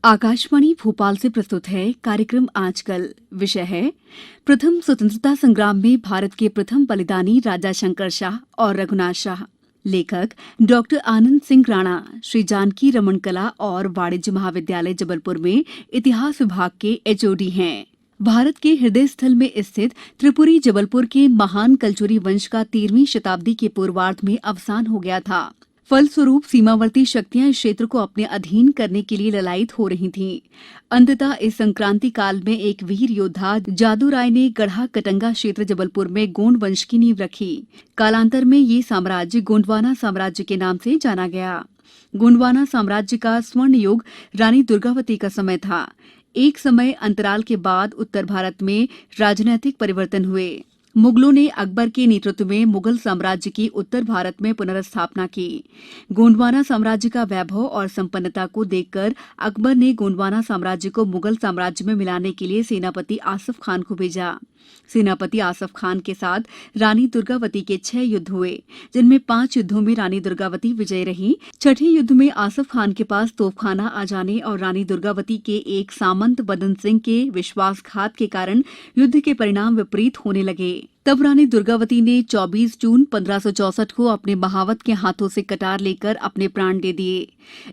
आकाशवाणी भोपाल से प्रस्तुत है कार्यक्रम आजकल। विषय है प्रथम स्वतंत्रता संग्राम में भारत के प्रथम बलिदानी राजा शंकर शाह और रघुनाथ शाह। लेखक डॉक्टर आनंद सिंह राणा श्री जानकी रमन कला और वाणिज्य महाविद्यालय जबलपुर में इतिहास विभाग के एचओडी हैं। भारत के हृदय स्थल में स्थित त्रिपुरी जबलपुर के महान कलचुरी वंश का 13वीं शताब्दी के पूर्वार्ध में अवसान हो गया था। फलस्वरूप सीमावर्ती शक्तियां इस क्षेत्र को अपने अधीन करने के लिए ललायित हो रही थीं। अंततः इस संक्रांति काल में एक वीर योद्धा जादू राय ने गढ़ा कटंगा क्षेत्र जबलपुर में गोंड वंश की नींव रखी। कालांतर में ये साम्राज्य गोंडवाना साम्राज्य के नाम से जाना गया। गोंडवाना साम्राज्य का स्वर्ण युग रानी दुर्गावती का समय था। एक समय अंतराल के बाद उत्तर भारत में राजनैतिक परिवर्तन हुए। मुगलों ने अकबर के नेतृत्व में मुगल साम्राज्य की उत्तर भारत में पुनर्स्थापना की। गोंडवाना साम्राज्य का वैभव और संपन्नता को देखकर अकबर ने गोंडवाना साम्राज्य को मुगल साम्राज्य में मिलाने के लिए सेनापति आसफ खान को भेजा। सेनापति आसफ खान के साथ रानी दुर्गावती के 6 युद्ध हुए, जिनमें 5 युद्धों में रानी दुर्गावती विजयी रही। छठे युद्ध में आसफ खान के पास तोपखाना आ जाने और रानी दुर्गावती के एक सामंत बदन सिंह के विश्वासघात के कारण युद्ध के परिणाम विपरीत होने लगे। तब रानी दुर्गावती ने 24 जून 1564 को अपने महावत के हाथों से कटार लेकर अपने प्राण दे दिए।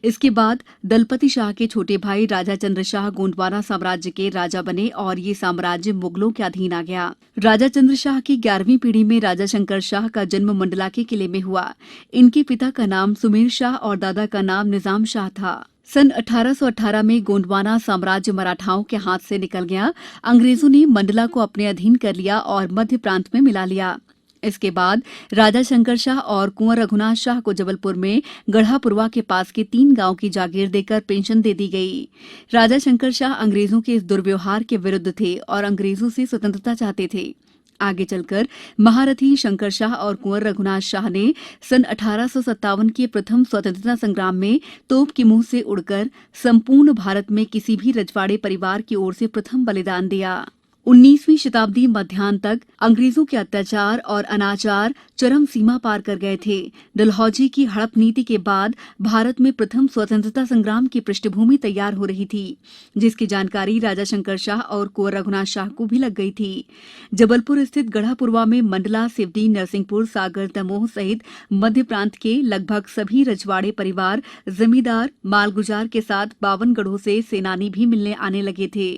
इसके बाद दलपति शाह के छोटे भाई राजा चंद्र शाह गोंडवाना साम्राज्य के राजा बने और ये साम्राज्य मुगलों के अधीन आ गया। राजा चंद्र शाह की 11वीं पीढ़ी में राजा शंकर शाह का जन्म मंडला के किले में हुआ। इनके पिता का नाम सुमेर शाह और दादा का नाम निजाम शाह था। सन 1818 में गोंडवाना साम्राज्य मराठाओं के हाथ से निकल गया। अंग्रेजों ने मंडला को अपने अधीन कर लिया और मध्य प्रांत में मिला लिया। इसके बाद राजा शंकर शाह और कुंवर रघुनाथ शाह को जबलपुर में गढ़ापुरवा के पास के 3 गांव की जागीर देकर पेंशन दे दी गई। राजा शंकर शाह अंग्रेजों के इस दुर्व्यवहार के विरुद्ध थे और अंग्रेजों से स्वतंत्रता चाहते थे। आगे चलकर महारथी शंकर शाह और कुंवर रघुनाथ शाह ने सन 1857 के प्रथम स्वतंत्रता संग्राम में तोप के मुंह से उड़कर संपूर्ण भारत में किसी भी रजवाड़े परिवार की ओर से प्रथम बलिदान दिया। 19वीं शताब्दी मध्यान्ह तक अंग्रेजों के अत्याचार और अनाचार चरम सीमा पार कर गए थे। डलहौजी की हड़प नीति के बाद भारत में प्रथम स्वतंत्रता संग्राम की पृष्ठभूमि तैयार हो रही थी, जिसकी जानकारी राजा शंकर शाह और कुंवर रघुनाथ शाह को भी लग गई थी। जबलपुर स्थित गढ़ापुरवा में मंडला, सिवनी, नरसिंहपुर, सागर, दमोह सहित मध्य प्रांत के लगभग सभी रजवाड़े परिवार, जमींदार, मालगुजार के साथ 52 गढ़ों से सेनानी भी मिलने आने लगे थे।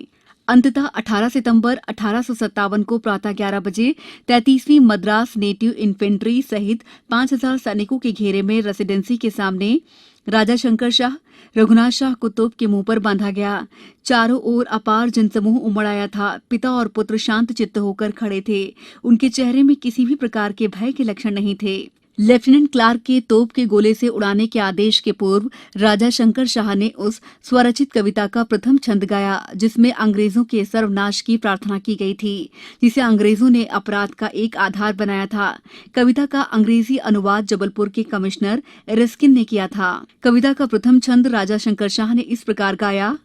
अंततः 18 सितंबर 1857 को प्रातः 11 बजे 33वीं मद्रास नेटिव इन्फेंट्री सहित 5000 सैनिकों के घेरे में रेसिडेंसी के सामने राजा शंकर शाह, रघुनाथ शाह को तोप के मुंह पर बांधा गया। चारों ओर अपार जनसमूह उमड़ आया था। पिता और पुत्र शांत चित्त होकर खड़े थे। उनके चेहरे में किसी भी प्रकार के भय के लक्षण नहीं थे। लेफ्टिनेंट क्लार्क के तोप के गोले से उड़ाने के आदेश के पूर्व राजा शंकर शाह ने उस स्वरचित कविता का प्रथम छंद गाया, जिसमें अंग्रेजों के सर्वनाश की प्रार्थना की गई थी, जिसे अंग्रेजों ने अपराध का एक आधार बनाया था। कविता का अंग्रेजी अनुवाद जबलपुर के कमिश्नर एरिस्किन ने किया था। कविता का प्रथम छंद राजा शंकर शाह ने इस प्रकार गाया।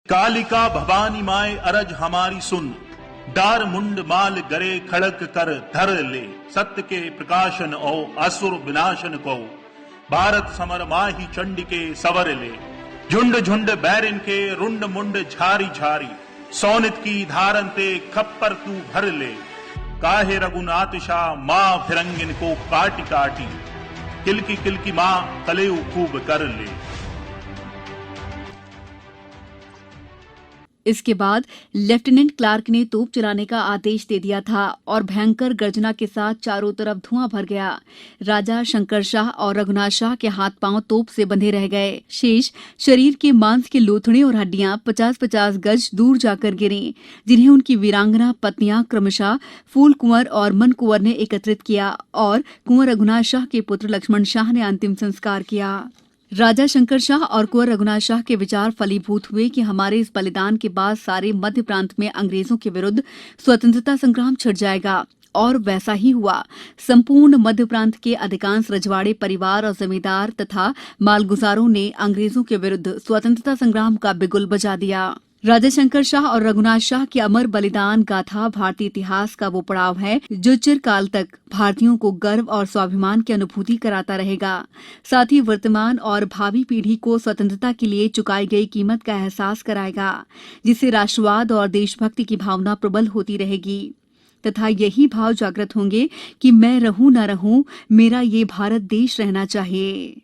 कालिका भवानी माए अरज हमारी सुन, डार मुंड माल गरे खड़क कर धर ले, सत्य के प्रकाशन ओ असुर विनाशन को, भारत समर माही चंडिके सवर ले, झुंड झुंड बैरिन के रुंड मुंड झारी झारी, सोनित की धारन ते खप्पर तू भर ले, काहे रघुनाथ शाह माँ फिरंगिन को काटी काटी, किलकी माँ कलेऊ खूब कर ले। इसके बाद लेफ्टिनेंट क्लार्क ने तोप चलाने का आदेश दे दिया था और भयंकर गर्जना के साथ चारों तरफ धुआं भर गया। राजा शंकर शाह और रघुनाथ शाह के हाथ पांव तोप से बंधे रह गए। शेष शरीर के मांस के लोथड़े और हड्डियां 50-50 गज दूर जाकर गिरी, जिन्हें उनकी वीरांगना पत्नियां क्रमशः फूल कुंवर और मन कुंवर ने एकत्रित किया और कुंवर रघुनाथ शाह के पुत्र लक्ष्मण शाह ने अंतिम संस्कार किया। राजा शंकर शाह और कुंवर रघुनाथ शाह के विचार फलीभूत हुए कि हमारे इस बलिदान के बाद सारे मध्य प्रांत में अंग्रेजों के विरुद्ध स्वतंत्रता संग्राम छिड़ जाएगा। और वैसा ही हुआ। संपूर्ण मध्य प्रांत के अधिकांश रजवाड़े परिवार और जमींदार तथा मालगुजारों ने अंग्रेजों के विरुद्ध स्वतंत्रता संग्राम का बिगुल बजा दिया। राजा शंकर शाह और रघुनाथ शाह की अमर बलिदान गाथा भारतीय इतिहास का वो पड़ाव है जो चिरकाल तक भारतीयों को गर्व और स्वाभिमान की अनुभूति कराता रहेगा। साथ ही वर्तमान और भावी पीढ़ी को स्वतंत्रता के लिए चुकाई गई कीमत का एहसास कराएगा, जिससे राष्ट्रवाद और देशभक्ति की भावना प्रबल होती रहेगी तथा यही भाव जागृत होंगे कि मैं रहूं न रहूं, मेरा ये भारत देश रहना चाहिए।